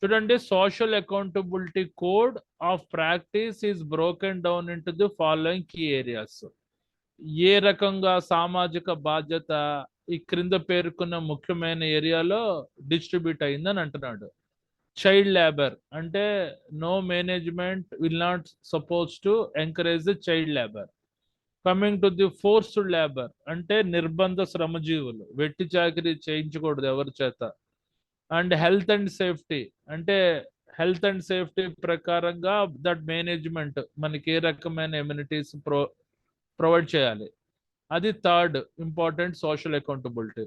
చూడండి, social accountability code of practice is broken down into the following key areas. ఏ రకంగా సామాజిక బాధ్యత ఈ క్రింద పేర్కొన్న ముఖ్యమైన ఏరియాలో డిస్ట్రిబ్యూట్ అయిందని అంటున్నాడు. చైల్డ్ లేబర్ అంటే no management will not suppose to encourage the child labour. Coming to the forced labour అంటే నిర్బంధ శ్రమజీవులు, వెట్టి చాకిరీ చేయించకూడదు ఎవరి చేత. అండ్ హెల్త్ అండ్ సేఫ్టీ అంటే హెల్త్ అండ్ సేఫ్టీ ప్రకారంగా దట్ మేనేజ్మెంట్ మనకి ఏ రకమైన ఎమ్యూనిటీస్ ప్రొవైడ్ చేయాలి, అది third important social accountability.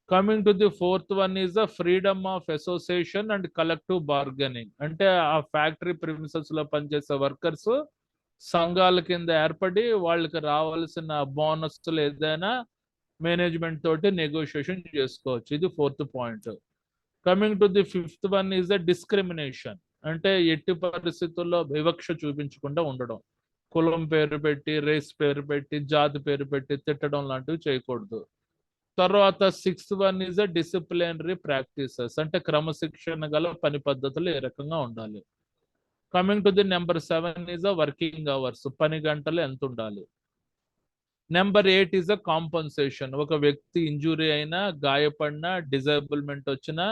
Coming to the fourth one is the freedom of association and collective bargaining అంటే ఆ ఫ్యాక్టరీ ప్రిమిసెస్ లో పనిచేసే వర్కర్స్ సంఘాల కింద ఏర్పడి వాళ్ళకి రావాల్సిన బోనస్లు ఏదైనా మేనేజ్మెంట్ తోటి నెగోషియేషన్ చేసుకోవచ్చు. ఇది fourth point. Coming to the fifth one is the discrimination అంటే ఎట్టి పరిస్థితుల్లో వివక్ష చూపించకుండా ఉండడం. కులం పేరు పెట్టి, రేస్ పేరు పెట్టి, జాతి పేరు పెట్టి తిట్టడం లాంటివి చేయకూడదు. తర్వాత sixth one is the disciplinary practices అంటే క్రమశిక్షణ గల పని పద్ధతులు ఏ రకంగా ఉండాలి. Coming to the number 7 is the working hours, పని గంటలు ఎంత ఉండాలి. నెంబర్ 8 ఈజ్ ద కాంపన్సేషన్, ఒక వ్యక్తి ఇంజురీ అయినా, గాయపడినా, డిజేబుల్మెంట్ వచ్చినా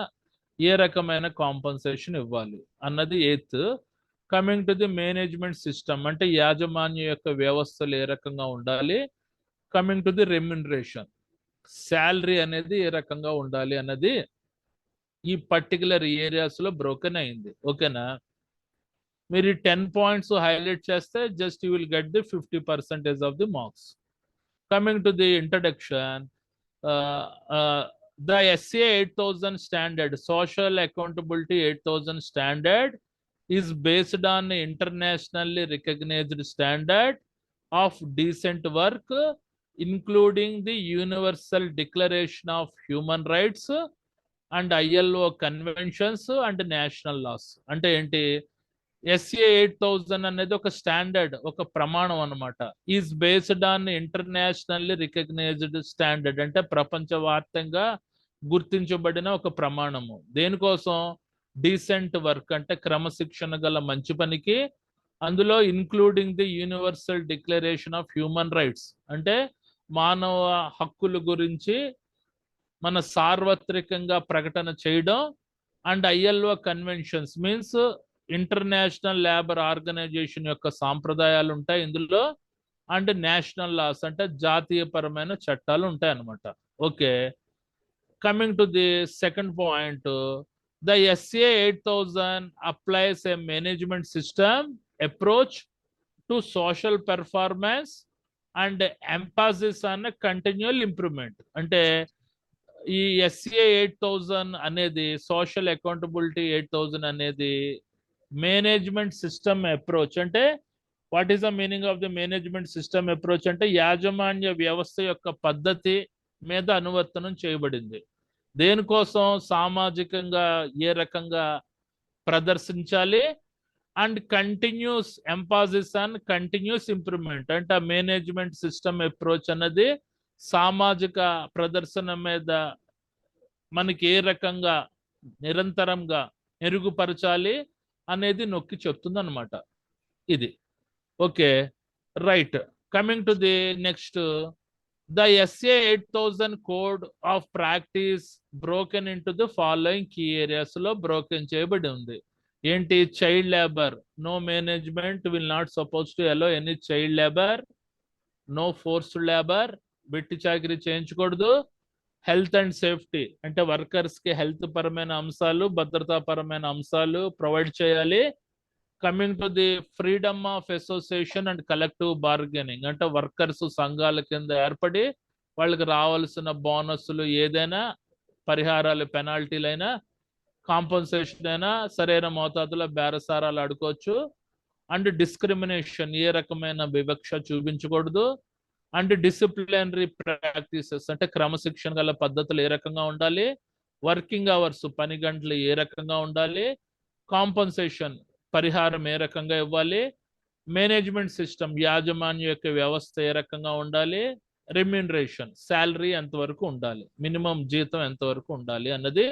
ఏ రకమైన కాంపన్సేషన్ ఇవ్వాలి అన్నది 8th. Coming to the management system అంటే యాజమాన్య యొక్క వ్యవస్థలు ఏ రకంగా ఉండాలి. Coming to the remuneration, salary అనేది ఏ రకంగా ఉండాలి అన్నది ఈ పర్టికులర్ ఏరియాస్ లో బ్రోకెన్ అయింది. ఓకేనా? మీరు 10 పాయింట్స్ హైలైట్ చేస్తే just you will get the 50% of the marks. Coming to the introduction, the SA8000 standard, social accountability 8000 standard is based on internationally recognized standard of decent work, including the Universal Declaration of Human Rights and ILO conventions and national laws. అంటే ఏంటి? SA8000 అనేది ఒక standard, ఒక ప్రమాణం అన్నమాట. Is based on internationally recognised standard అంటే ప్రపంచవ్యాప్తంగా గుర్తించబడిన ఒక ప్రమాణము. దేనికోసం? డీసెంట్ వర్క్ అంటే క్రమశిక్షణ గల మంచి పనికి. అందులో including the universal declaration of human rights అంటే మానవ హక్కుల గురించి మన సార్వత్రికంగా ప్రకటన చేయడం. And ILO conventions means international labour organisation యొక్క సాంప్రదాయాలు ఉంటాయి ఇందులో. అండ్ నేషనల్ లాస్ అంటే జాతీయపరమైన చట్టాలు ఉంటాయి అన్నమాట. Okay, coming to the second point, the SA8000 applies A management system approach to social performance and Mphasis on continual improvement. అంటే ఈ SA8000 అనేది సోషల్ అకౌంటబిలిటీ 8000 అనేది మేనేజ్మెంట్ సిస్టమ్ అప్రోచ్ అంటే what is the meaning of the management system approach అంటే యాజమాన్య వ్యవస్థ యొక్క పద్ధతి మీద అనువర్తనం చేయబడింది. దేనికోసం? సామాజికంగా ఏ రకంగా ప్రదర్శించాలి. And continuous Mphasis on continuous improvement అంటే మేనేజ్మెంట్ సిస్టమ్ అప్రోచ్ అన్నది సామాజిక ప్రదర్శన మీద మనకి ఏ రకంగా నిరంతరంగా మెరుగుపరచాలి అనేది నొక్కి చెప్తుంది అనమాట ఇది. Okay, right. Coming to the next, the SA8000 code of practice broken in to the following key areas లో బ్రోకెన్ చేయబడి ఉంది. ఏంటి? Child labour, no management will not suppose to allow any child labour. No forced labour, వెట్టి చాకిరీ చేయించకూడదు. Health and safety అంటే workers కి health పరమైన అంశాలు, భద్రతాపరమైన అంశాలు ప్రొవైడ్ చేయాలి. Coming to the freedom of association and collective bargaining అంటే వర్కర్స్ సంఘాల కింద ఏర్పడి వాళ్ళకి రావాల్సిన బోనస్లు ఏదైనా, పరిహారాలు, పెనాల్టీలైనా, కాంపన్సేషన్ అయినా సరైన మోతాదులో బేరసారాలు ఆడుకోవచ్చు. అండ్ డిస్క్రిమినేషన్ ఏ రకమైన వివక్ష చూపించకూడదు. అండ్ డిసిప్లినరీ ప్రాక్టీసెస్ అంటే క్రమశిక్షణ గల పద్ధతులు ఏ రకంగా ఉండాలి. వర్కింగ్ అవర్స్ పని గంటలు ఏ రకంగా ఉండాలి. కాంపన్సేషన్ పరిహారం ఏ రకంగా ఇవ్వాలి. మేనేజ్మెంట్ సిస్టమ్ యాజమాన్య యొక్క వ్యవస్థ ఏ రకంగా ఉండాలి. రెమ్యూనరేషన్ శాలరీ ఎంతవరకు ఉండాలి, మినిమం జీతం ఎంతవరకు ఉండాలి అన్నది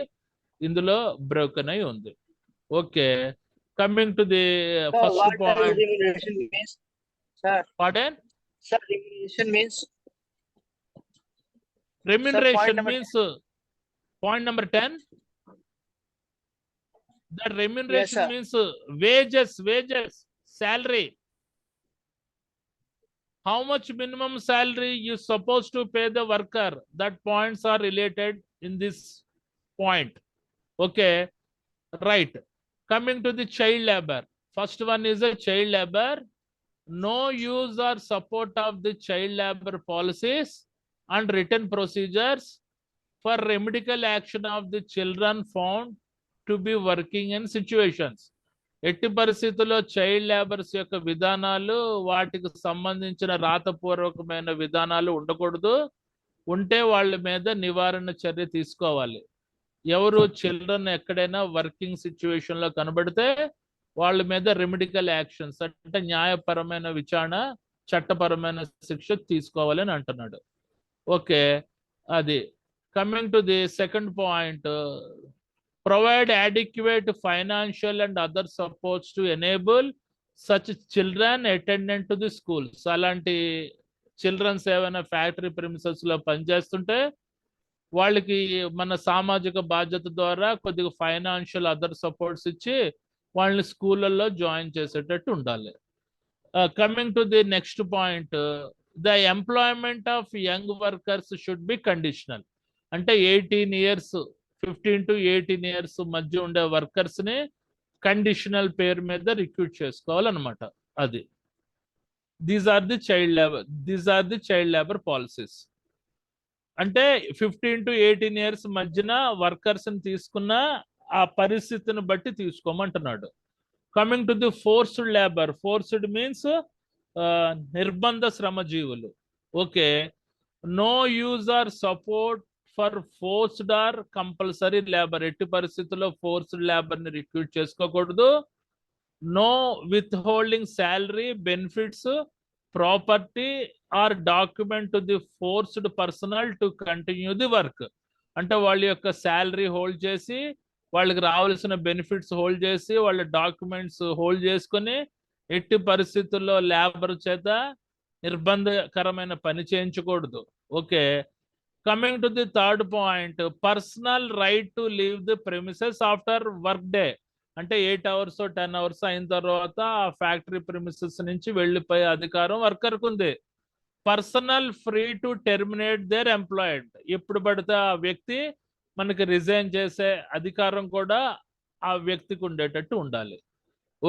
ఇందులో బ్రోకెన్ అయి ఉంది. Okay. Coming to the Sir, first what does point. remuneration means? Sir, Pardon? sir, remuneration means, sir, point Remuneration number means point number 10. That 10. Yes, remuneration sir. means wages, salary. How much minimum salary you supposed to pay the worker? That points are related in this point. Okay, right. Coming to the child labor. First one is a child labor. No use or support of the child labor policies and written procedures for remedial action of the children found to be working in situations. ఎట్టి పరిస్థితుల్లో child labours యొక్క విధానాలు, వాటికి సంబంధించిన రాతపూర్వకమైన విధానాలు ఉండకూడదు. ఉంటే వాళ్ళ మీద నివారణ చర్య తీసుకోవాలి. ఎవరు చిల్డ్రన్ ఎక్కడైనా వర్కింగ్ సిచ్యువేషన్ లో కనబడితే వాళ్ళ మీద రెమిడికల్ యాక్షన్స్ అంటే న్యాయపరమైన విచారణ, చట్టపరమైన శిక్ష తీసుకోవాలని అంటున్నాడు. ఓకే, అది. Coming to the second point, provide adequate financial and other supports to enable such children attendant to the schools. అలాంటి చిల్డ్రన్స్ ఏమైనా ఫ్యాక్టరీ ప్రిమిసెస్ లో పనిచేస్తుంటే వాళ్ళకి మన సామాజిక బాధ్యత ద్వారా కొద్దిగా ఫైనాన్షియల్ అదర్ సపోర్ట్స్ ఇచ్చి వాళ్ళని స్కూళ్ళల్లో జాయిన్ చేసేటట్టు ఉండాలి. Coming to the next point, the employment of young workers should be conditional. అంటే 18 years 15 to 18 years మధ్య ఉండే వర్కర్స్ ని కండిషనల్ పేరు మీద రిక్రూట్ చేసుకోవాలన్నమాట. అది. These are the child labour policies. అంటే 15 to 18 years మధ్యన వర్కర్స్ ని తీసుకున్న ఆ పరిస్థితిని బట్టి తీసుకోమంటున్నాడు. Coming to the forced labour. Forced means నిర్బంధ శ్రమజీవులు. Okay, no use or support for forced or compulsory labour. ఎట్టి పరిస్థితుల్లో ఫోర్స్డ్ లేబర్ ని రిక్రూట్ చేసుకోకూడదు. No withholding salary, benefits, property or document to the forced personal to continue the work. అంటే వాళ్ళ యొక్క salary hold చేసి, వాళ్ళకి రావాల్సిన బెనిఫిట్స్ హోల్డ్ చేసి, వాళ్ళ డాక్యుమెంట్స్ హోల్డ్ చేసుకొని ఎట్టి పరిస్థితుల్లో లేబర్ చేత నిర్బంధకరమైన పని చేయించకూడదు. Okay, coming to the third point, personal right to leave the premises after work day. అంటే 8 hours 10 hours అయిన తర్వాత ఆ ఫ్యాక్టరీ ప్రిమిసెస్ నుంచి వెళ్ళిపోయే అధికారం వర్కర్కు ఉంది. Personnel free to terminate their employed. ఎప్పుడు పడితే ఆ వ్యక్తి మనకి రిజైన్ చేసే అధికారం కూడా ఆ వ్యక్తికి ఉండేటట్టు ఉండాలి.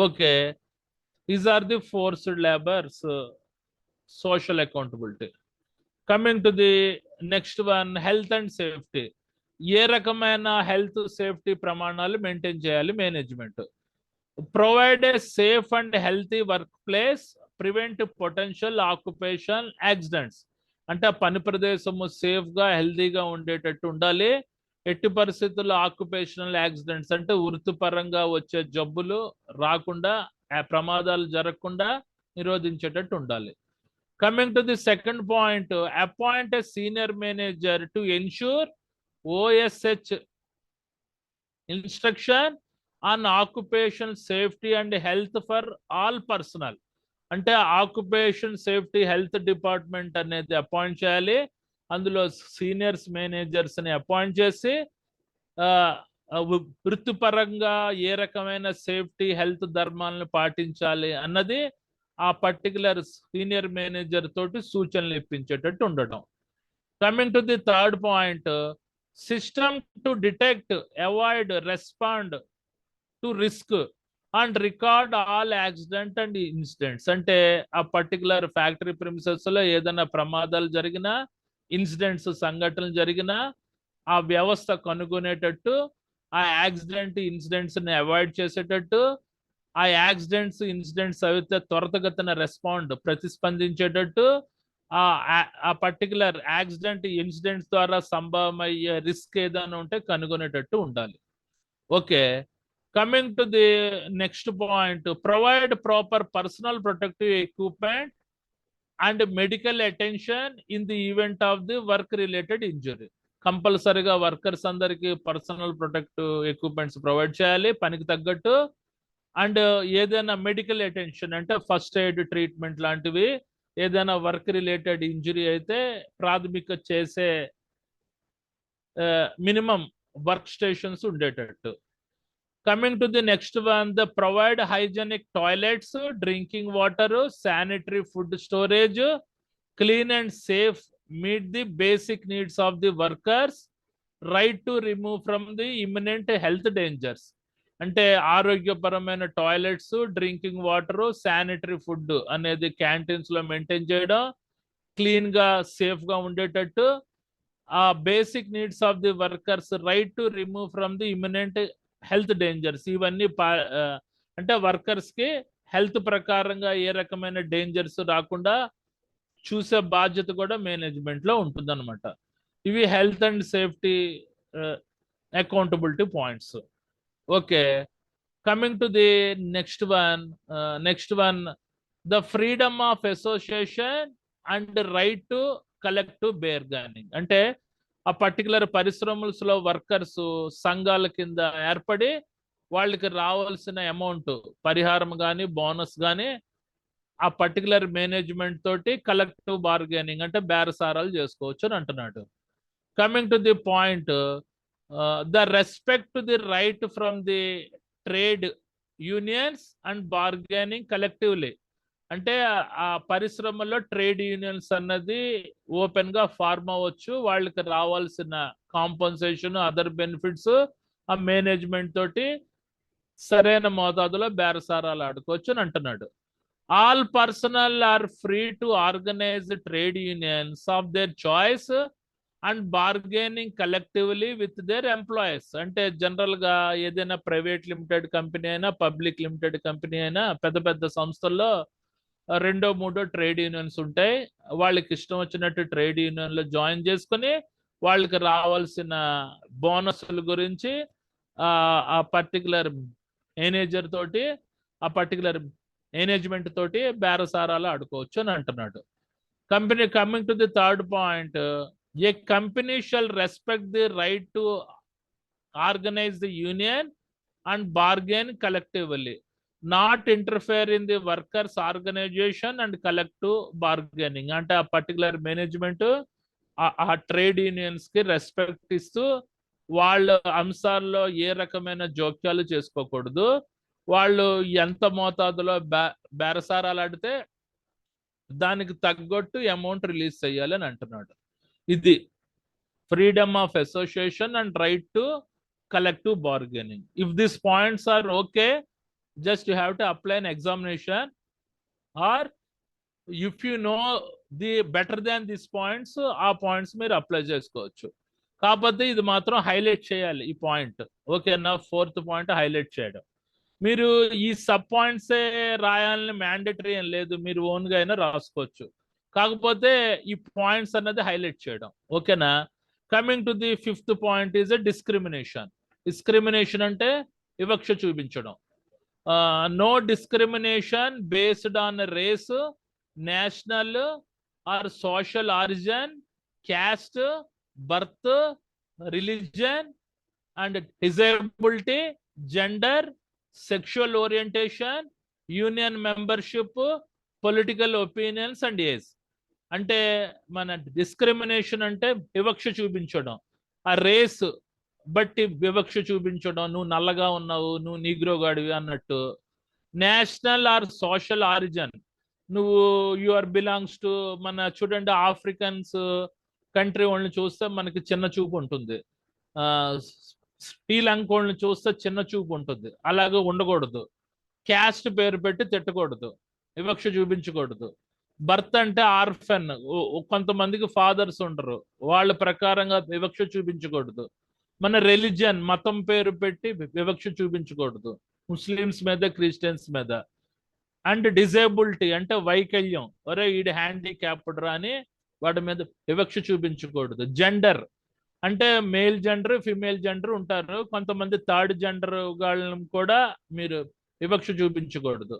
Okay, these are the forced labours social accountability. Coming to the next one, health and safety. ఏ రకమైన హెల్త్ సేఫ్టీ ప్రమాణాలు మెయింటైన్ చేయాలి management? Provide a safe and healthy work place, prevent potential occupation accidents. అంటే పని ప్రదేశము safe గా హెల్తీగా ఉండేటట్టు ఉండాలి. ఎట్టి పరిస్థితుల్లో ఆక్యుపేషనల్ యాక్సిడెంట్స్ అంటే వృత్తిపరంగా వచ్చే జబ్బులు రాకుండా, ప్రమాదాలు జరగకుండా నిరోధించేటట్టు ఉండాలి. Coming to the second point, appoint a senior manager to ensure OSH instruction on occupation safety and health for all personal. అంటే ఆక్యుపేషన్ సేఫ్టీ హెల్త్ డిపార్ట్మెంట్ అనేది అపాయింట్ చేయాలి. అందులో సీనియర్స్ మేనేజర్స్ ని అపాయింట్ చేసి వృత్తిపరంగా ఏ రకమైన సేఫ్టీ హెల్త్ ధర్మాలను పాటించాలి అన్నది ఆ పర్టికులర్ సీనియర్ మేనేజర్ తోటి సూచనలు ఇప్పించేటట్టు ఉండటం. Coming to the third point, system to detect, avoid, respond to risk and record all accident and incidents. అంటే ఆ పర్టికులర్ ఫ్యాక్టరీ ప్రిమిసెస్ లో ఏదైనా ప్రమాదాలు జరిగినా, ఇన్సిడెంట్స్ సంఘటనలు జరిగినా ఆ వ్యవస్థ కనుగొనేటట్టు, ఆ యాక్సిడెంట్ ఇన్సిడెంట్స్ ని అవాయిడ్ చేసేటట్టు, ఆ యాక్సిడెంట్స్ ఇన్సిడెంట్స్ అయితే త్వరితగతిన ప్రతిస్పందించేటట్టు, ఆ పర్టికులర్ యాక్సిడెంట్ ఇన్సిడెంట్స్ ద్వారా సంభవమయ్యే రిస్క్ ఏదైనా ఉంటే కనుగొనేటట్టు ఉండాలి. Okay, coming to the next point, provide proper personal protective equipment and medical attention in the event of the work related injury. కంపల్సరీగా వర్కర్స్ అందరికి పర్సనల్ ప్రొటెక్టివ్ ఎక్విప్మెంట్స్ ప్రొవైడ్ చేయాలి పనికి తగ్గట్టు. And ఏదైనా మెడికల్ అటెన్షన్ అంటే ఫస్ట్ ఎయిడ్ ట్రీట్మెంట్ లాంటివి, ఏదైనా work related injury అయితే ప్రాథమిక చేసే మినిమం వర్క్ స్టేషన్స్ ఉండేటట్టు. Coming to the next one, the provide hygienic toilets, drinking water, sanitary food storage, clean and safe, meet the basic needs of the workers, right to remove from the imminent health dangers. అంటే ఆరోగ్యపరమైన toilets, drinking water, sanitary food అనేది canteens లో maintain చేయడం, clean గా safe గా ఉండేటట్టు, ఆ basic needs of the workers, right to remove from the imminent health dangers, ఇవన్నీ అంటే వర్కర్స్ కి హెల్త్ ప్రకారంగా ఏ రకమైన డేంజర్స్ రాకుండా చూసే బాధ్యత కూడా మేనేజ్మెంట్ లో ఉంటుంది అనమాట. ఇవి health and safety accountability points. Okay, coming to the next one, the freedom of association and right to collective bargaining. అంటే ఆ పర్టికులర్ పరిశ్రమలో వర్కర్స్ సంఘాల కింద ఏర్పడి వాళ్ళకి రావాల్సిన అమౌంట్ పరిహారం కానీ బోనస్ కానీ ఆ పర్టికులర్ మేనేజ్మెంట్ తోటి కలెక్టివ్ బార్గెనింగ్ అంటే బేరసారాలు చేసుకోవచ్చు అని అంటున్నాడు. Coming to the point, the respect to the right from the trade unions and bargaining collectively. అంటే ఆ పరిశ్రమలో ట్రేడ్ యూనియన్స్ అన్నది ఓపెన్ గా ఫార్మ్ అవ్వచ్చు, వాళ్ళకి రావాల్సిన కాంపన్సేషన్ అదర్ బెనిఫిట్స్ ఆ మేనేజ్మెంట్ తోటి సరైన మోతాదులో బేరసారాలు ఆడుకోవచ్చు అని అంటున్నాడు. All personal or free to organise trade unions of their choice and bargaining collectively with their employees. అంటే జనరల్ గా ఏదైనా ప్రైవేట్ లిమిటెడ్ కంపెనీ అయినా పబ్లిక్ లిమిటెడ్ కంపెనీ అయినా పెద్ద పెద్ద సంస్థల్లో రెండో మూడో ట్రేడ్ యూనియన్స్ ఉంటాయి. వాళ్ళకి ఇష్టం వచ్చినట్టు ట్రేడ్ యూనియన్ లో జాయిన్ చేసుకుని వాళ్ళకి రావాల్సిన బోనస్ల గురించి ఆ పర్టికులర్ మేనేజర్ తోటి ఆ పర్టికులర్ మేనేజ్మెంట్ తోటి బేరసారాలు ఆడుకోవచ్చు అని అంటున్నాడు. Company coming to the third point, a company shall respect the right to organise the union and bargain collectively, not interfere in the workers organisation and collective bargaining. అంటే ఆ particular management ఆ trade unions కి respect ఇస్తూ వాళ్ళ అంశాల్లో ఏ రకమైన జోక్యాలు చేసుకోకూడదు, వాళ్ళు ఎంత మోతాదులో బేరసారాలు ఆడితే దానికి తగ్గట్టు అమౌంట్ రిలీజ్ చేయాలి అని అంటున్నాడు. ఇది freedom of association and right to collective bargaining. If these points are okay, just you have to apply an examination, or if you know the better than these points, ఆ points మీరు apply చేసుకోవచ్చు. కాకపోతే ఇది మాత్రం highlight చేయాలి ఈ point. ఓకేనా, fourth point highlight చేయడం. మీరు ఈ సబ్ పాయింట్సే రాయాలని మ్యాండేటరీ ఏం లేదు, మీరు ఓన్గా అయినా రాసుకోవచ్చు. కాకపోతే ఈ పాయింట్స్ అన్నది హైలైట్ చేయడం. ఓకేనా. Coming to the fifth point is a discrimination. Discrimination అంటే వివక్ష చూపించడం. No discrimination based on race, national or social origin, caste, birth, religion and disability, gender, sexual orientation, union membership, political opinions and age. అంటే మన discrimination అంటే వివక్ష చూపించడం, ఆ race బట్టి వివక్ష చూపించడం, నువ్వు నల్లగా ఉన్నావు, నువ్వు నీగ్రోగాడివి అన్నట్టు. నేషనల్ ఆర్ సోషల్ ఆరిజిన్, నువ్వు యూఆర్ బిలాంగ్స్ టు, మన చూడండి ఆఫ్రికన్స్ కంట్రీ వాళ్ళని చూస్తే మనకి చిన్న చూపు ఉంటుంది, శ్రీలంక వాళ్ళని చూస్తే చిన్న చూపు ఉంటుంది. అలాగే ఉండకూడదు. క్యాస్ట్ పేరు పెట్టి తిట్టకూడదు, వివక్ష చూపించకూడదు. బర్త్ అంటే ఆర్ఫెన్, కొంతమందికి ఫాదర్స్ ఉండరు, వాళ్ళ ప్రకారంగా వివక్ష చూపించకూడదు. మన రిలీజియన్, మతం పేరు పెట్టి వివక్ష చూపించకూడదు ముస్లిమ్స్ మీద, క్రిస్టియన్స్ మీద. అండ్ డిజేబిలిటీ అంటే వైకల్యం, ఒరే ఈడు హ్యాండిక్యాప్డ్ రా అని వాటి మీద వివక్ష చూపించకూడదు. జెండర్ అంటే మేల్ జెండర్, ఫిమేల్ జెండర్ ఉంటారు, కొంతమంది థర్డ్ జెండర్ వాళ్ళని కూడా మీరు వివక్ష చూపించకూడదు.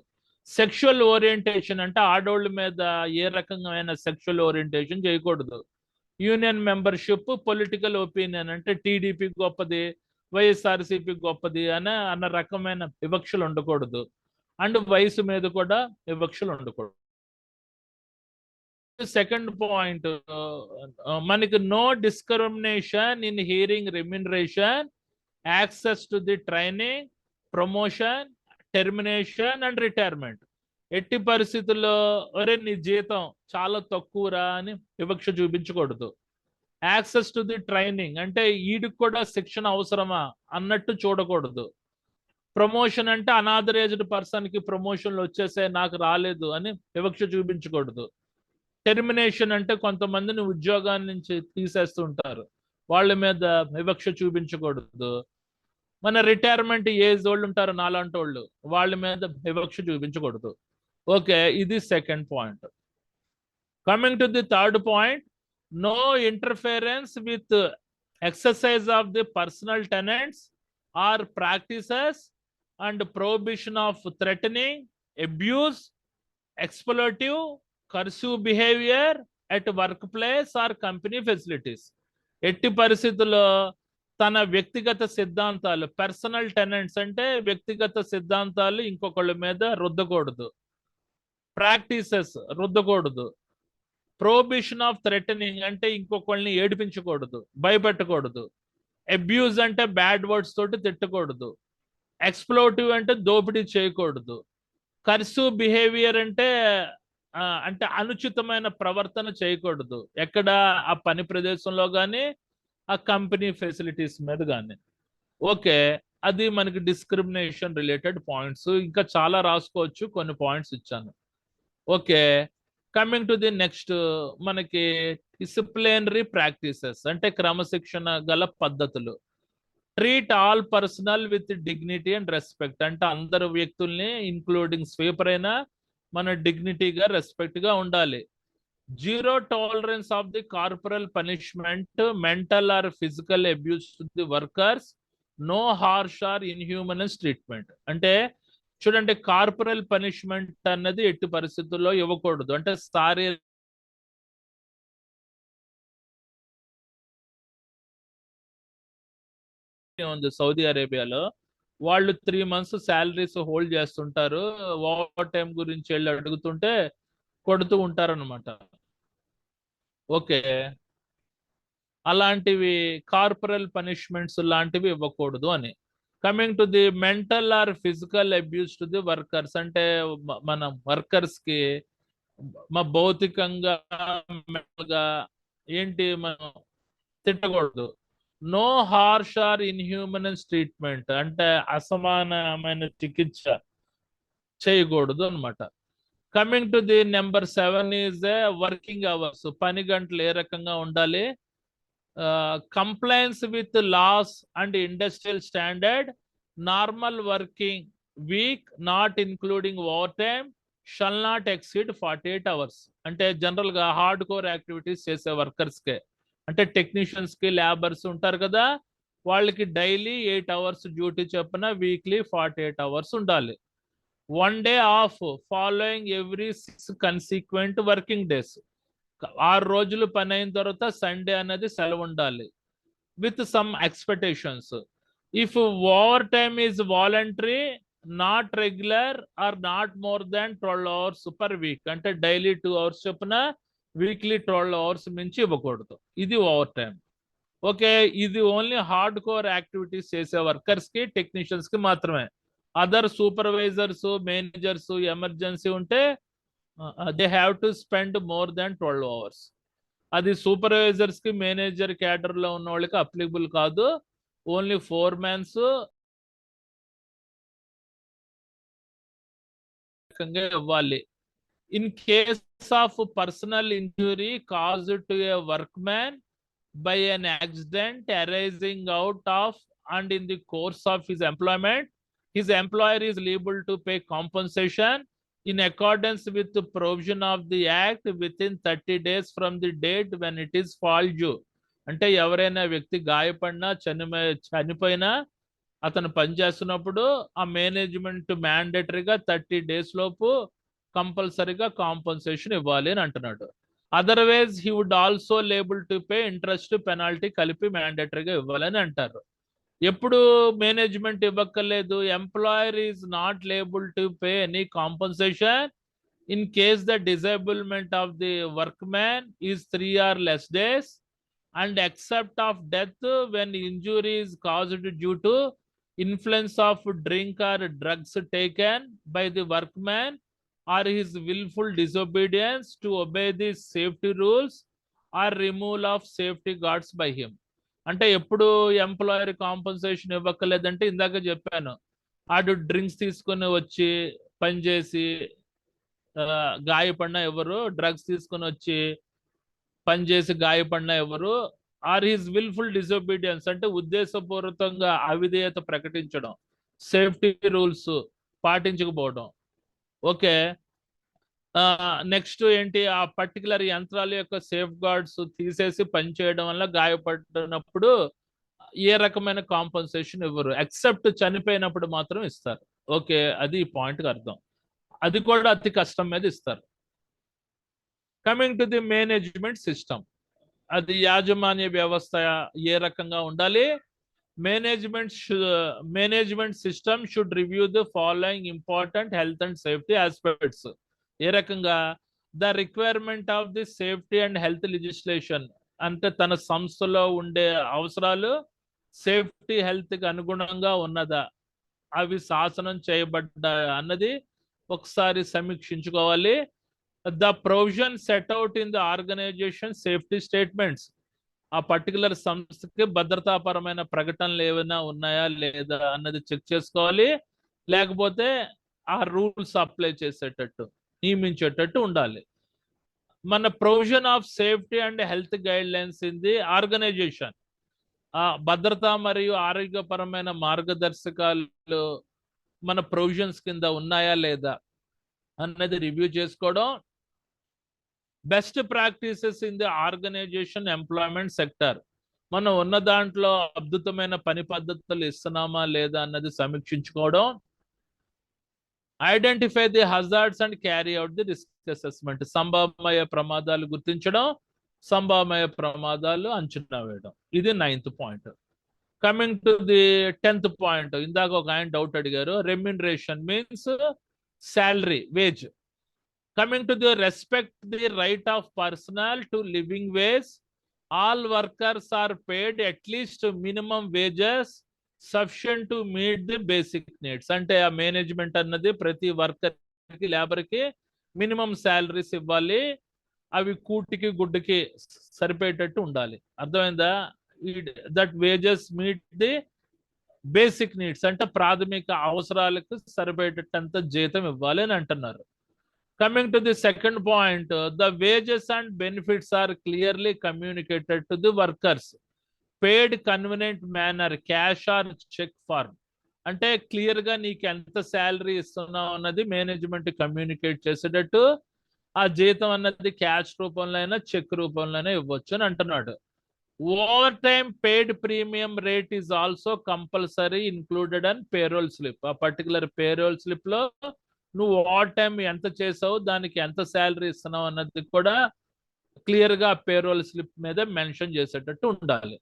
సెక్షువల్ ఓరియంటేషన్ అంటే ఆడోళ్ళ మీద ఏ రకమైన సెక్షువల్ ఓరియంటేషన్ చేయకూడదు. యూనియన్ మెంబర్షిప్, పొలిటికల్ ఒపీనియన్ అంటే టీడీపీ గొప్పది, వైఎస్ఆర్సీపీ గొప్పది అన్న రకమైన వివక్షలు ఉండకూడదు. అండ్ వయసు మీద కూడా వివక్షలు ఉండకూడదు. సెకండ్ పాయింట్, మనకి no discrimination in hiring remuneration, access to the training, promotion, termination and retirement. ఎట్టి పరిస్థితుల్లో ఒరే నీ జీతం చాలా తక్కువరా అని వివక్ష చూపించకూడదు. యాక్సెస్ టు ది ట్రైనింగ్ అంటే వీడికి కూడా శిక్షణ అవసరమా అన్నట్టు చూడకూడదు. ప్రమోషన్ అంటే అనాథరైజ్డ్ పర్సన్ కి ప్రమోషన్లు వచ్చేసే నాకు రాలేదు అని వివక్ష చూపించకూడదు. టెర్మినేషన్ అంటే కొంతమందిని ఉద్యోగాన్ని నుంచి తీసేస్తుంటారు, వాళ్ళ మీద వివక్ష చూపించకూడదు. మన రిటైర్మెంట్ ఏజ్ వాళ్ళు ఉంటారు నాలాంటి వాళ్ళు, వాళ్ళ మీద వివక్ష చూపించకూడదు. ఓకే, ఇది second point. Coming to the third point, no interference with exercise of the personal tenants or practices and prohibition of threatening, abuse, exploitive, coercive behaviour at work place or company facilities. ఎట్టి పరిస్థితుల్లో తన వ్యక్తిగత సిద్ధాంతాలు, personal tenants అంటే వ్యక్తిగత సిద్ధాంతాలు ఇంకొకళ్ళ మీద రుద్దకూడదు. ప్రాక్టీసెస్ రుద్దకూడదు. ప్రొహిబిషన్ ఆఫ్ థ్రెటనింగ్ అంటే ఇంకొకళ్ళని ఏడిపించకూడదు, భయపెట్టకూడదు. అబ్యూజ్ అంటే బ్యాడ్ వర్డ్స్ తోటి తిట్టకూడదు. ఎక్స్ప్లోటివ్ అంటే దోపిడీ చేయకూడదు. కర్సివ్ బిహేవియర్ అంటే అంటే అనుచితమైన ప్రవర్తన చేయకూడదు, ఎక్కడ ఆ పని ప్రదేశంలో కానీ ఆ కంపెనీ ఫెసిలిటీస్ మీద కానీ. ఓకే, అది మనకి డిస్క్రిమినేషన్ రిలేటెడ్ పాయింట్స్. ఇంకా చాలా రాసుకోవచ్చు, కొన్ని పాయింట్స్ ఇచ్చాను. Okay, coming to the next, మనకి డిసిప్లినరీ ప్రాక్టీసెస్ అంటే క్రమశిక్షణ గల పద్ధతులు. Treat all personal with dignity and respect అంటే అందరు వ్యక్తుల్ని ఇంక్లూడింగ్ స్వీపర్ అయినా మన డిగ్నిటీగా రెస్పెక్ట్గా ఉండాలి. Zero tolerance of the corporal punishment, mental or physical abuse to the workers, no harsh or ఇన్హ్యూమనస్ treatment. అంటే చూడండి, కార్పొరల్ పనిష్మెంట్ అన్నది ఎట్టి పరిస్థితుల్లో ఇవ్వకూడదు. అంటే సారీ ఉంది సౌదీ అరేబియాలో, వాళ్ళు 3 months శాలరీస్ హోల్డ్ చేస్తుంటారు, ఓవర్ టైం గురించి వెళ్ళి అడుగుతుంటే కొడుతూ ఉంటారనమాట. ఓకే, అలాంటివి కార్పొరల్ పనిష్మెంట్స్ లాంటివి ఇవ్వకూడదు అని. Coming to the mental or physical abuse to the workers అంటే మన వర్కర్స్ కి భౌతికంగా మెంటల్గా ఏంటి మనం తిట్టకూడదు. నో హార్ష్ ఆర్ ఇన్హ్యూమనస్ ట్రీట్మెంట్ అంటే అసమానమైన చికిత్స చేయకూడదు అనమాట. Coming to the number 7 is working hours. పని గంటలు ఏ రకంగా ఉండాలి? Compliance with laws and industrial standard, normal working week not including overtime shall not exceed 48 hours. అంటే జనరల్ గా హార్డ్ కోర్ యాక్టివిటీస్ చేసే వర్కర్స్ కే, అంటే టెక్నీషియన్స్ కి, లేబర్స్ ఉంటారు కదా, వాళ్ళకి డైలీ 8 hours డ్యూటీ చొప్పున వీక్లీ 48 hours ఉండాలి. 1 day of following every 6 consequent working days. 6 రోజులు పని అయిన తర్వాత సండే అనేది సెలవు ఉండాలి, with some expectations. If over time is voluntary, not regular are not more than 12 hours per week. అంటే డైలీ 2 hours చొప్పున వీక్లీ 12 hours మించి ఇవ్వకూడదు. ఇది ఓవర్ టైం. ఓకే, ఇది ఓన్లీ హార్డ్ కోర్ యాక్టివిటీస్ చేసే వర్కర్స్ కి, టెక్నీషియన్స్ కి మాత్రమే. అదర్ సూపర్వైజర్స్, మేనేజర్స్ ఎమర్జెన్సీ ఉంటే they have to spend more than 12 hours. అది సూపర్వైజర్స్ కి, మేనేజర్ క్యాడర్ లో ఉన్న వాళ్ళకి అప్లికబుల్ కాదు. ఓన్లీ ఫోర్మెన్స్ ఇవ్వాలి. In case of personal injury caused to a workman by an accident arising out of and in the course of his employment, his employer is liable to pay compensation in accordance with the provision of the act within 30 days from the date when it is fall due. అంటే ఎవరైనా వ్యక్తి గాయపడినా చనిపోయినా అతను పనిచేస్తున్నప్పుడు ఆ management మ్యాండేటరీగా 30 days లోపు కంపల్సరీగా compensation ఇవ్వాలి అని అంటున్నాడు. Otherwise he would also liable to pay interest penalty కలిపి మ్యాండేటరీగా ఇవ్వాలని అంటారు. ఎప్పుడు మేనేజ్మెంట్ ఇవ్వక్కర్లేదు, employer is not liable to pay any compensation in case the disablement of the workman is 3 or less days and except of death when injury is caused due to influence of drink or drugs taken by the workman or his willful disobedience to obey the safety rules or removal of safety guards by him. అంటే ఎప్పుడు employer compensation ఇవ్వక్కర్లేదంటే ఇందాక చెప్పాను, ఆడు drinks తీసుకొని వచ్చి పనిచేసి గాయపడిన ఎవరు, డ్రగ్స్ తీసుకొని వచ్చి పనిచేసి గాయపడిన ఎవరు, ఆర్ హిజ్ విల్ఫుల్ డిసోబీడియన్స్ అంటే ఉద్దేశపూర్వకంగా అవిధేయత ప్రకటించడం, సేఫ్టీ రూల్స్ పాటించకపోవడం. ఓకే, నెక్స్ట్ ఏంటి, ఆ పర్టికులర్ యంత్రాల యొక్క సేఫ్ గార్డ్స్ తీసేసి పనిచేయడం వల్ల గాయపడినప్పుడు ఏ రకమైన కాంపన్సేషన్ ఇవ్వరు, ఎక్సెప్ట్ చనిపోయినప్పుడు మాత్రం ఇస్తారు. ఓకే, అది ఈ పాయింట్కి అర్థం. అది కూడా అతి కష్టం మీద ఇస్తారు. Coming to the management system, అది యాజమాన్య వ్యవస్థ ఏ రకంగా ఉండాలి. Management system should review the following important health and safety aspects. ఏ రకంగా, the requirement of the safety and health legislation, అంటే తన సంస్థలో ఉండే అవసరాలు సేఫ్టీ హెల్త్కి అనుగుణంగా ఉన్నదా, అవి శాసనం చేయబడ్డా అన్నది ఒకసారి సమీక్షించుకోవాలి. The provision set out in the organisation safety statements, ఆ పర్టికులర్ సంస్థకి భద్రతాపరమైన ప్రకటనలు ఏమైనా ఉన్నాయా లేదా అన్నది చెక్ చేసుకోవాలి. లేకపోతే ఆ రూల్స్ అప్లై చేసేటట్టు నియమించేటట్టు ఉండాలి. మన provision of safety and health guidelines in the organisation, ఆ భద్రత మరియు ఆరోగ్యపరమైన మార్గదర్శకాలు మన ప్రొవిజన్స్ కింద ఉన్నాయా లేదా అన్నది రివ్యూ చేసుకోవడం. Best practices in the organisation employment sector, మనం ఉన్న దాంట్లో అద్భుతమైన పని పద్ధతులు ఇస్తున్నామా లేదా అన్నది సమీక్షించుకోవడం. Identify the hazards and carry out the risk assessment, సంభవమయ్యే ప్రమాదాలు గుర్తించడం, సంభవమయ్యే ప్రమాదాలు అంచనా వేయడం. ఇది 9th point. Coming to the 10th point, ఇందాక ఒక ఆయన డౌట్ అడిగారు, remuneration means salary, wage. Coming to the respect the right of personnel to living wage, all workers are paid at least minimum wages sufficient to meet the basic needs. అంటే ఆ management అన్నది ప్రతి worker కి labour కి minimum salaries ఇవ్వాలి, అవి కూటికి గుడ్డకి సరిపోయేటట్టు ఉండాలి. అర్థమైందా? That wages meet the basic needs అంటే ప్రాథమిక అవసరాలకు సరిపోయేటంత జీతం ఇవ్వాలి అని అంటున్నారు. Coming to the second point, the wages and benefits are clearly communicated to the workers, paid convenient manner, cash or cheque form, అంటే క్లియర్ గా నీకు ఎంత శాలరీ ఇస్తున్నావు అన్నది మేనేజ్మెంట్ కమ్యూనికేట్ చేసేటట్టు, ఆ జీతం అన్నది క్యాష్ రూపంలో అయినా చెక్ రూపంలో అయినా ఇవ్వచ్చు అని అంటున్నాడు. Over time paid premium rate is also compulsory included and payroll slip, ఆ పర్టికులర్ పేరోల్ స్లిప్ లో నువ్వు ఓవర్ టైం ఎంత చేసావు, దానికి ఎంత శాలరీ ఇస్తున్నావు అన్నది కూడా క్లియర్ గా పేరోల్ స్లిప్ మీద మెన్షన్ చేసేటట్టు ఉండాలి.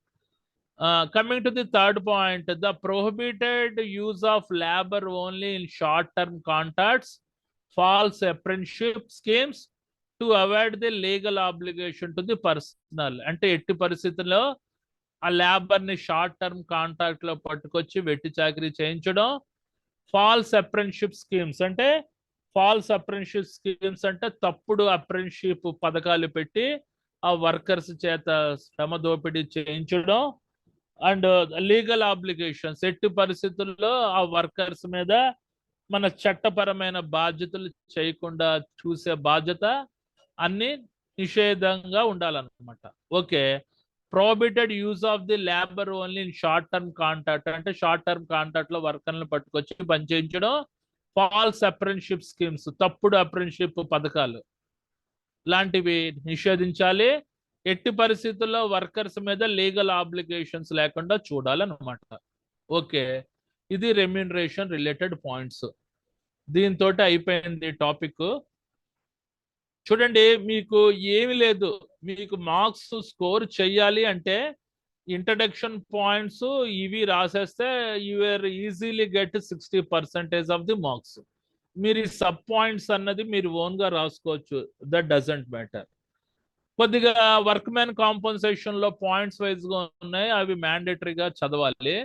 Coming to the third point, the prohibited use of labour only in short term contracts, false apprenticeship schemes to avoid the legal obligation to the personnel, అంటే ఎట్టి పరిస్థితుల్లో ఆ లేబర్ ని short term contract లో పట్టుకొచ్చి వెట్టి చాకరీ చేయించడం. ఫాల్స్ అప్రెంటిస్షిప్ స్కీమ్స్ అంటే తప్పుడు అప్రెంటిస్షిప్ పథకాలు పెట్టి ఆ వర్కర్స్ చేత శ్రమ దోపిడీ చేయించడం. అండ్ లీగల్ ఆబ్లిగేషన్స్, ఎట్టి పరిస్థితుల్లో ఆ వర్కర్స్ మీద మన చట్టపరమైన బాధ్యతలు చేయకుండా చూసే బాధ్యత అన్ని నిషేధంగా ఉండాలన్నమాట. Okay, prohibited use of the labour only in short term contract, అంటే షార్ట్ టర్మ్ కాంట్రాక్ట్ లో వర్కర్లను పట్టుకొచ్చి పనిచేయించడం. ఫాల్స్ అప్రెంటిస్షిప్ స్కీమ్స్, తప్పుడు అప్రెంటిస్షిప్ పథకాలు లాంటివి నిషేధించాలి. ఎట్టి పరిస్థితుల్లో వర్కర్స్ మీద లీగల్ ఆబ్లిగేషన్స్ లేకుండా చూడాలన్నమాట. ఓకే, ఇది రెమ్యూనరేషన్ రిలేటెడ్ పాయింట్స్. దీంతో అయిపోయింది టాపిక్. చూడండి, మీకు ఏమి లేదు, మీకు మార్క్స్ స్కోర్ చెయ్యాలి అంటే ఇంట్రడక్షన్ పాయింట్స్ ఇవి రాసేస్తే you are easily get 60% of the marks. మీరు ఈ సబ్ పాయింట్స్ అన్నది మీరు ఓన్గా రాసుకోవచ్చు, దట్ డజంట్ మ్యాటర్. కొద్దిగా వర్క్ మ్యాన్ కాంపన్సేషన్ లో పాయింట్స్ వైజ్ గా ఉన్నాయి, అవి మ్యాండేటరీగా చదవాలి.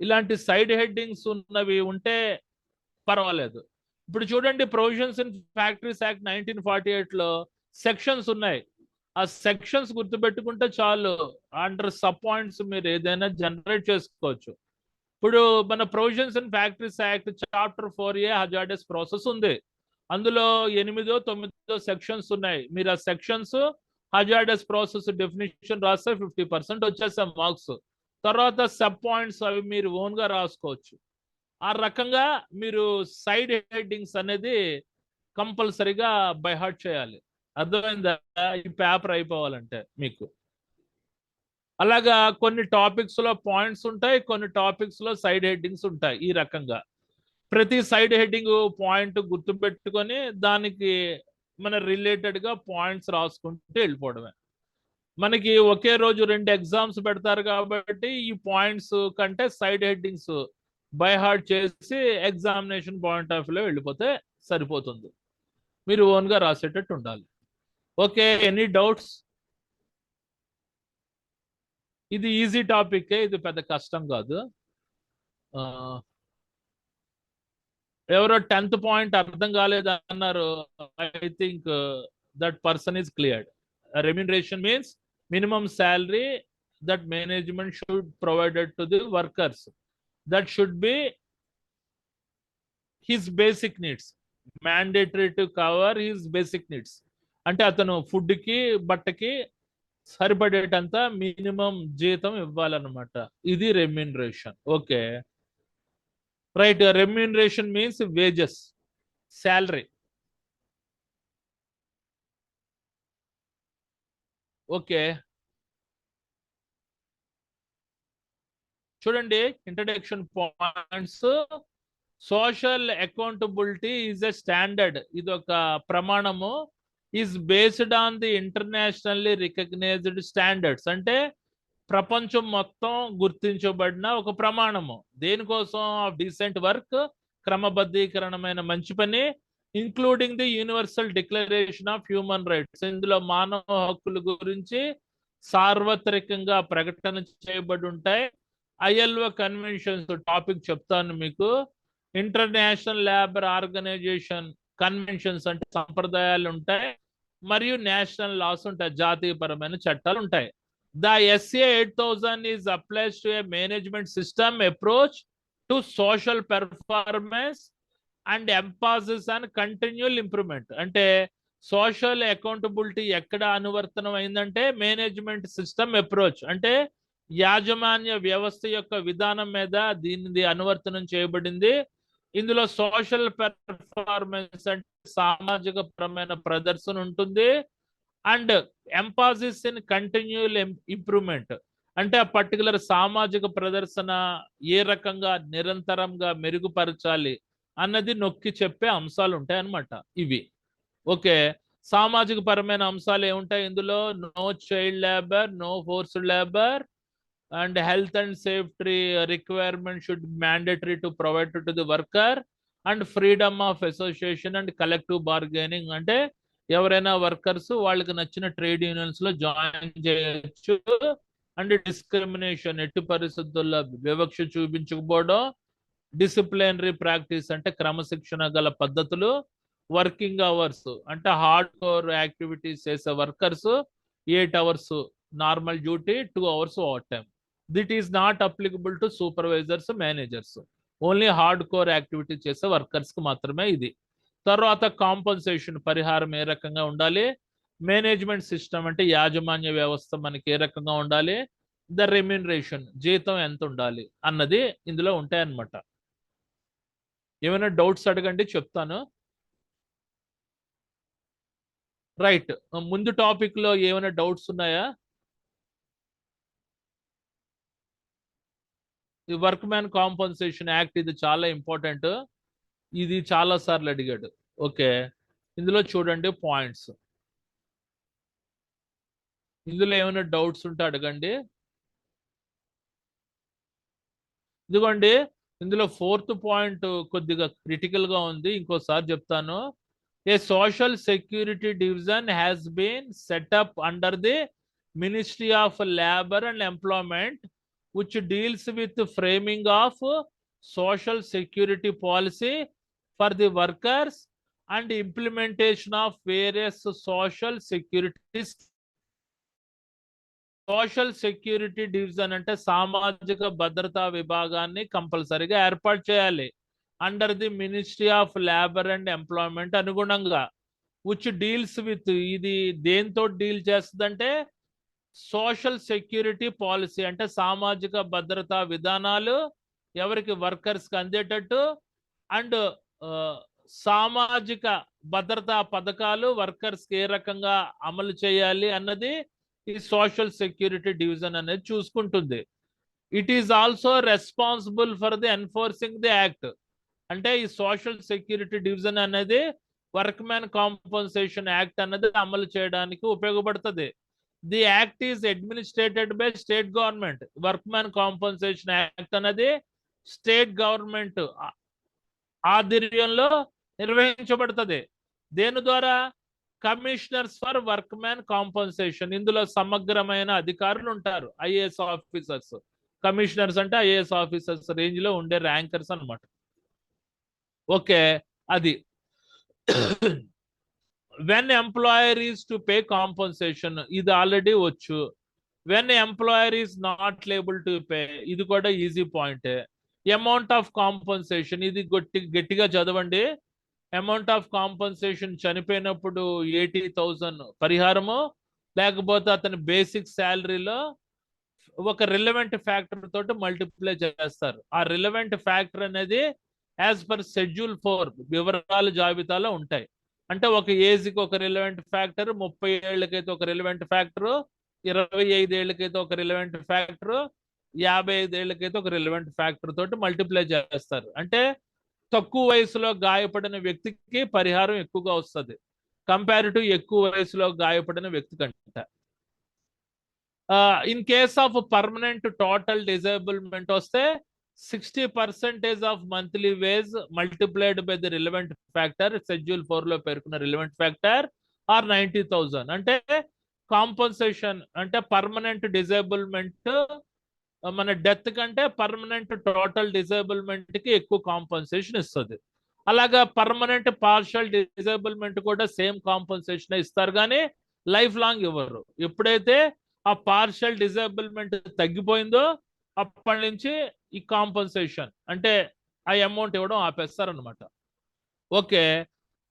ఇలాంటి సైడ్ హెడ్డింగ్స్ ఉన్నవి ఉంటే పర్వాలేదు. ఇప్పుడు చూడండి, ప్రొవిజన్స్ ఇన్ ఫ్యాక్టరీస్ యాక్ట్ 1948 లో సెక్షన్స్ ఉన్నాయి. ఆ సెక్షన్స్ గుర్తుపెట్టుకుంటే చాలు, అండర్ సబ్ పాయింట్స్ మీరు ఏదైనా జనరేట్ చేసుకోవచ్చు. ఇప్పుడు మన provisions in factories act chapter 4A hazardous process ఉంది. అందులో 8 9 సెక్షన్స్ ఉన్నాయి. మీరు ఆ సెక్షన్స్ హజార్డస్ ప్రాసెస్ డెఫినేషన్ రాస్తే 50% వచ్చేస్తాయి మార్క్స్. తర్వాత సబ్ పాయింట్స్ అవి మీరు ఓన్ గా రాసుకోవచ్చు. ఆ రకంగా మీరు సైడ్ హెడ్డింగ్స్ అనేది కంపల్సరీగా బై హార్ట్ చేయాలి. అర్థమైందా? ఈ పేపర్ అయిపోవాలంటే మీకు. అలాగా కొన్ని టాపిక్స్ లో పాయింట్స్ ఉంటాయి, కొన్ని టాపిక్స్ లో సైడ్ హెడ్డింగ్స్ ఉంటాయి. ఈ రకంగా ప్రతి సైడ్ హెడ్డింగ్ పాయింట్ గుర్తుపెట్టుకొని దానికి మన రిలేటెడ్ గా పాయింట్స్ రాసుకుంటూ వెళ్ళిపోవడమే. మనకి ఒకే రోజు 2 ఎగ్జామ్స్ పెడతారు కాబట్టి ఈ పాయింట్స్ కంటే సైడ్ హెడ్డింగ్స్ బై హార్ట్ చేసి ఎగ్జామినేషన్ పాయింట్ ఆఫ్ వ్యూలో వెళ్ళిపోతే సరిపోతుంది. మీరు ఓన్గా రాసేటట్టు ఉండాలి. Okay, any doubts? ఇది ఈజీ టాపిక్, ఇది పెద్ద కష్టం కాదు. ఎవరో 10th పాయింట్ అర్థం కాలేదు అన్నారు. I think that person is cleared. Remuneration means minimum salary that management should provided to the workers, that should be his basic needs, mandatory to cover his basic needs. అంటే అతను food కి బట్టకి సరిపడేటంత minimum జీతం ఇవ్వాలన్నమాట. ఇది remuneration. Okay, right. Remuneration means wages, salary. Okay, చూడండి introduction points. Social accountability is a standard, ఇది ఒక ప్రమాణము. Is based on the internationally recognised standards, అంటే ప్రపంచం మొత్తం గుర్తించబడిన ఒక ప్రమాణము. దేనికోసం? ఆఫ్ డీసెంట్ వర్క్, క్రమబద్ధీకరణమైన మంచి పని, including the universal declaration of human rights. ఇందులో మానవ హక్కుల గురించి సార్వత్రికంగా ప్రకటన చేయబడి ఉంటాయి. ILO కన్వెన్షన్స్ టాపిక్ చెప్తాను మీకు. ఇంటర్నేషనల్ లేబర్ ఆర్గనైజేషన్ కన్వెన్షన్స్ అంటే సంప్రదాయాలు ఉంటాయి, మరియు నేషనల్ లాస్ ఉంటాయి, జాతీయపరమైన చట్టాలు ఉంటాయి. The SA8000 is applies to A management system approach to social performance and Mphasis and continual improvement. అంటే సోషల్ అకౌంటబిలిటీ ఎక్కడ అనువర్తనం అయిందంటే మేనేజ్మెంట్ సిస్టమ్ అప్రోచ్, అంటే యాజమాన్య వ్యవస్థ యొక్క విధానం మీద దీనిది అనువర్తనం చేయబడింది. ఇందులో సోషల్ పెర్ఫార్మెన్స్ అంటే సామాజిక పరమైన ప్రదర్శన ఉంటుంది, and Mphasis in continual improvement అంటే ఆ పర్టికులర్ సామాజిక ప్రదర్శన ఏ రకంగా నిరంతరంగా మెరుగుపరచాలి అన్నది నొక్కి చెప్పే అంశాలు ఉంటాయి అన్నమాట ఇవి. ఓకే, సామాజిక పరమైన అంశాలు ఏముంటాయి ఇందులో? No child labour, no forced labour, and health and safety requirement should be mandatory to provide to the worker, and freedom of association and collective bargaining, అంటే ఎవరైనా వర్కర్స్ వాళ్ళకి నచ్చిన ట్రేడ్ యూనియన్స్ లో జాయిన్ చేయొచ్చు. అండ్ డిస్క్రిమినేషన్, ఎట్టి పరిస్థితుల్లో వివక్ష చూపించకపోవడం. Disciplinary practice అంటే క్రమశిక్షణ గల పద్ధతులు. వర్కింగ్ అవర్స్ అంటే హార్డ్ కోర్ యాక్టివిటీస్ చేసే workers 8 hours normal duty, 2 hours overtime. That is not applicable to supervisors, managers. Only hard core activity చేసే వర్కర్స్ కి మాత్రమే ఇది. తర్వాత కాంపన్సేషన్, పరిహారం ఏ రకంగా ఉండాలి. మేనేజ్మెంట్ సిస్టమ్ అంటే యాజమాన్య వ్యవస్థ మనకి ఏ రకంగా ఉండాలి. ద రెమ్యూనరేషన్, జీతం ఎంత ఉండాలి అన్నది ఇందులో ఉంటాయన్నమాట. ఏమైనా డౌట్స్ అడగండి, చెప్తాను. రైట్, ముందు టాపిక్ లో ఏమైనా డౌట్స్ ఉన్నాయా? ఈ వర్క్ మ్యాన్ కాంపన్సేషన్ యాక్ట్ ఇది చాలా ఇంపార్టెంట్, ఇది చాలా సార్లు అడిగాడు. ఓకే, ఇందులో చూడండి పాయింట్స్. ఇందులో ఏమైనా డౌట్స్ ఉంటే అడగండి. ఇదిగోండి, ఇందులో 4th పాయింట్ కొద్దిగా క్రిటికల్ గా ఉంది, ఇంకోసారి చెప్తాను. A social security division has been set up under the ministry of labour and employment which deals with framing of social security policy for the workers and implementation of various social security. Social security division అంటే సామాజిక భద్రతా విభాగాన్ని కంపల్సరీగా ఏర్పాటు చేయాలి under the ministry of labour and employment అనుగుణంగా. Which deals with, ఇది దేంతో డీల్ చేస్తుందంటే సోషల్ సెక్యూరిటీ పాలసీ అంటే సామాజిక భద్రతా విధానాలు ఎవరికి, వర్కర్స్కి అందేటట్టు, అండ్ సామాజిక భద్రతా పథకాలు వర్కర్స్కి ఏ రకంగా అమలు చేయాలి అన్నది ఈ సోషల్ సెక్యూరిటీ డివిజన్ అనేది చూసుకుంటుంది. It is also responsible for the enforcing the act. అంటే ఈ సోషల్ సెక్యూరిటీ డివిజన్ అనేది వర్క్ మ్యాన్ కాంపన్సేషన్ యాక్ట్ అనేది అమలు చేయడానికి ఉపయోగపడుతుంది. The act is administrated by state government. Work man compensation act అనేది స్టేట్ గవర్నమెంట్ ఆధ్వర్యంలో నిర్వహించబడుతుంది. దేని ద్వారా? Commissioners for work man compensation. ఇందులో సమగ్రమైన అధికారులు ఉంటారు, ఐఏఎస్ ఆఫీసర్స్. కమిషనర్స్ అంటే ఐఏఎస్ ఆఫీసర్స్ రేంజ్ లో ఉండే ర్యాంకర్స్ అన్నమాట. ఓకే, అది when employer is to pay compensation, ఇది ఆల్రెడీ వచ్చు. When employer is not liable to pay, ఇది కూడా easy point. Amount of compensation, ఇది గట్టిగా చదవండి. అమౌంట్ ఆఫ్ కాంపన్సేషన్ చనిపోయినప్పుడు 80,000 పరిహారము, లేకపోతే అతని బేసిక్ శాలరీలో ఒక రిలవెంట్ ఫ్యాక్టర్ తోటి మల్టిప్లై చేస్తారు. ఆ రిలవెంట్ ఫ్యాక్టర్ అనేది యాజ్ పర్ షెడ్యూల్ 4 వివరాల జాబితాలో ఉంటాయి. అంటే ఒక ఏజ్కి ఒక రిలవెంట్ ఫ్యాక్టర్, 30 ఏళ్ళకైతే ఒక రిలవెంట్ ఫ్యాక్టర్, 25 ఏళ్ళకైతే ఒక రిలవెంట్ ఫ్యాక్టర్, 55 ఏళ్ళకైతే ఒక రిలవెంట్ ఫ్యాక్టర్ తోటి మల్టిప్లై చేస్తారు. అంటే తక్కువ వయసులో గాయపడిన వ్యక్తికి పరిహారం ఎక్కువగా వస్తుంది కంపారిటివ్ ఎక్కువ వయసులో గాయపడిన వ్యక్తి కంటే. In case of permanent total disablement వస్తే 60% of monthly wage multiplied by the relevant factor, schedule 4 లో పేర్కొన్న రిలవెంట్ ఫ్యాక్టర్, ఆర్ 90,000. అంటే కాంపన్సేషన్ అంటే పర్మనెంట్ డిజేబుల్మెంట్ మన డెత్ కంటే పర్మనెంట్ టోటల్ డిజేబుల్మెంట్ కి ఎక్కువ కాంపన్సేషన్ ఇస్తుంది. అలాగా పర్మనెంట్ పార్షల్ డిజేబుల్మెంట్ కూడా సేమ్ కాంపన్సేషన్ ఇస్తారు, కానీ లైఫ్ లాంగ్ ఇవ్వరు. ఎప్పుడైతే ఆ పార్షల్ డిజేబుల్మెంట్ తగ్గిపోయిందో అప్పటి నుంచి ఈ కాంపన్సేషన్ అంటే ఆ అమౌంట్ ఇవ్వడం ఆపేస్తారనమాట. ఓకే,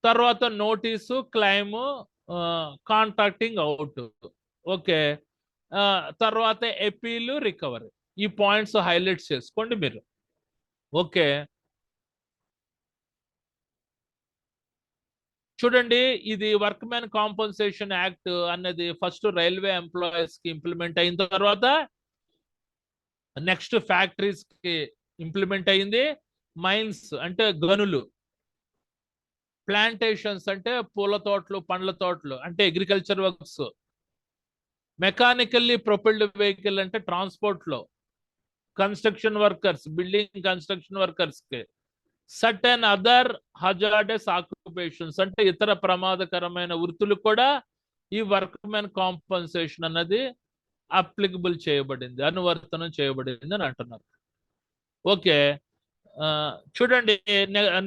తర్వాత notice, claim, contracting out. Okay, తర్వాత ఎపీల్, రికవరీ. ఈ పాయింట్స్ హైలైట్ చేసుకోండి మీరు. ఓకే, చూడండి, ఇది వర్క్ మ్యాన్ కాంపన్సేషన్ యాక్ట్ అనేది ఫస్ట్ రైల్వే ఎంప్లాయీస్ కి ఇంప్లిమెంట్ అయిన తర్వాత నెక్స్ట్ ఫ్యాక్టరీస్ కి ఇంప్లిమెంట్ అయింది. మైన్స్ అంటే గనులు, ప్లాంటేషన్స్ అంటే పూల తోటలు, పండ్ల తోటలు అంటే agriculture works, mechanically propelled vehicle అంటే ట్రాన్స్పోర్ట్ లో, construction workers, building construction workers కి, సర్టెన్ అదర్ హజార్డస్ ఆక్యుపేషన్స్ అంటే ఇతర ప్రమాదకరమైన వృత్తులు కూడా ఈ వర్క్ మ్యాన్ కాంపన్సేషన్ అన్నది అప్లికబుల్ చేయబడింది, అనువర్తనం చేయబడింది అని అంటున్నారు. ఓకే, చూడండి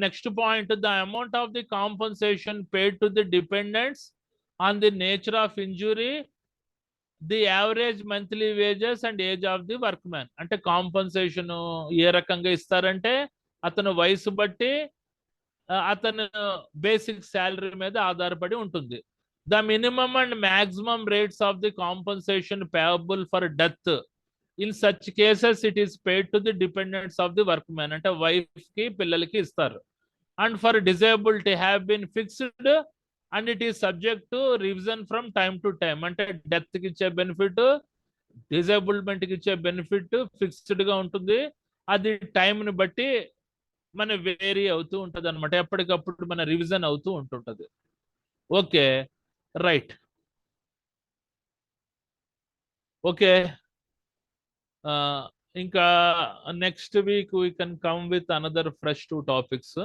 next point, the amount of the compensation paid to the dependents on the nature of injury, the average monthly wages and age of the workman. అంటే compensation ఏ రకంగా ఇస్తారంటే అతను వయసు బట్టి అతను బేసిక్ శాలరీ మీద ఆధారపడి ఉంటుంది. The minimum and maximum rates of the compensation payable for death, in such cases it is paid to the dependents of the workman. అంటే వైఫ్ కి, పిల్లలకి ఇస్తారు. And for disability have been fixed and it is subject to revision from time to time. అంటే death కి ఇచ్చే benefit, disablement కి ఇచ్చే benefit fixed గా ఉంటుంది. అది టైంని బట్టి మన వేరీ అవుతూ ఉంటుంది అనమాట, ఎప్పటికప్పుడు మన రివిజన్ అవుతూ ఉంటుంటది. Okay, right. ఓకే. ఇంకా next week we can come with another fresh 2 topics.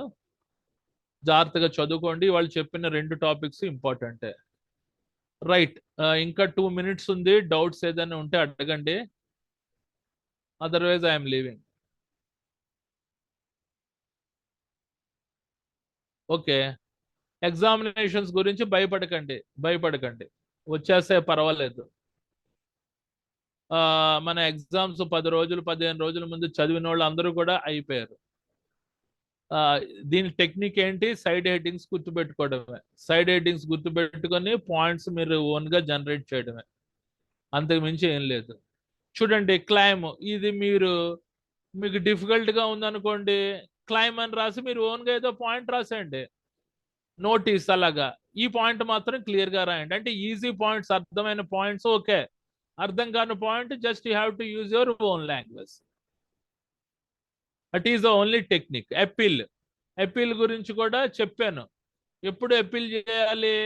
జాగ్రత్తగా చదువుకోండి. వాళ్ళు చెప్పిన 2 టాపిక్స్ ఇంపార్టెంటే. రైట్. ఇంకా 2 minutes ఉంది. డౌట్స్ ఏదైనా ఉంటే అడగండి. Otherwise I'm leaving. Okay. Examinations గురించి భయపడకండి. వచ్చేస్తే పర్వాలేదు. మన ఎగ్జామ్స్ 10 రోజులు 15 రోజుల ముందు చదివిన వాళ్ళు అందరూ కూడా అయిపోయారు. దీని టెక్నిక్ ఏంటి? సైడ్ హెడ్డింగ్స్ గుర్తుపెట్టుకోవడమే. సైడ్ హెడ్డింగ్స్ గుర్తుపెట్టుకొని పాయింట్స్ మీరు ఓన్గా జనరేట్ చేయడమే. అంతకు మించి ఏం లేదు. చూడండి, క్లైమ్ ఇది మీకు డిఫికల్ట్గా ఉందనుకోండి, క్లైమ్ అని రాసి మీరు ఓన్గా ఏదో పాయింట్ రాసేయండి. నోటీస్ అలాగా. ఈ పాయింట్ మాత్రం క్లియర్గా రాయండి. అంటే ఈజీ పాయింట్స్, అర్థమైన పాయింట్స్ ఓకే. అర్థం కాని point just you have to use your own language. That is the only technique. Appeal గురించి కూడా చెప్పాను. ఎప్పుడు అపీల్ చేయాలి?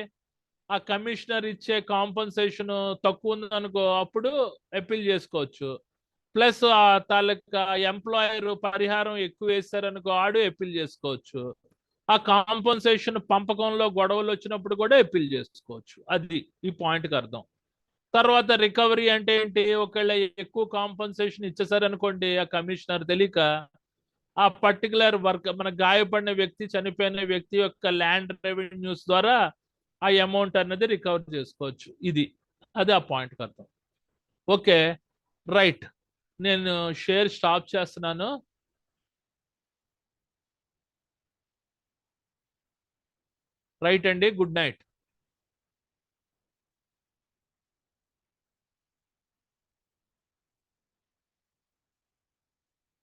ఆ కమిషనర్ ఇచ్చే కాంపన్సేషన్ తక్కువ ఉందనుకో, అప్పుడు అపీల్ చేసుకోవచ్చు. ప్లస్ ఆ తాలూకా ఎంప్లాయర్ పరిహారం ఎక్కువ వేస్తారనుకో, ఆడు అపీల్ చేసుకోవచ్చు. ఆ కాంపన్సేషన్ పంపకంలో గొడవలు వచ్చినప్పుడు కూడా అపీల్ చేసుకోవచ్చు. అది ఈ పాయింట్కి అర్థం. తర్వాత రికవరీ అంటే ఏంటి? ఒకవేళ ఎక్కువ కాంపన్సేషన్ ఇచ్చేసారనుకోండి, ఆ కమిషనర్ తెలియక ఆ పర్టికులర్ వర్క్, మన గాయపడిన వ్యక్తి, చనిపోయిన వ్యక్తి యొక్క ల్యాండ్ రెవెన్యూస్ ద్వారా ఆ అమౌంట్ అనేది రికవర్ చేసుకోవచ్చు. అది ఆ పాయింట్కి అర్థం. ఓకే. రైట్. నేను షేర్ స్టాప్ చేస్తున్నాను. రైట్ అండి. Good night.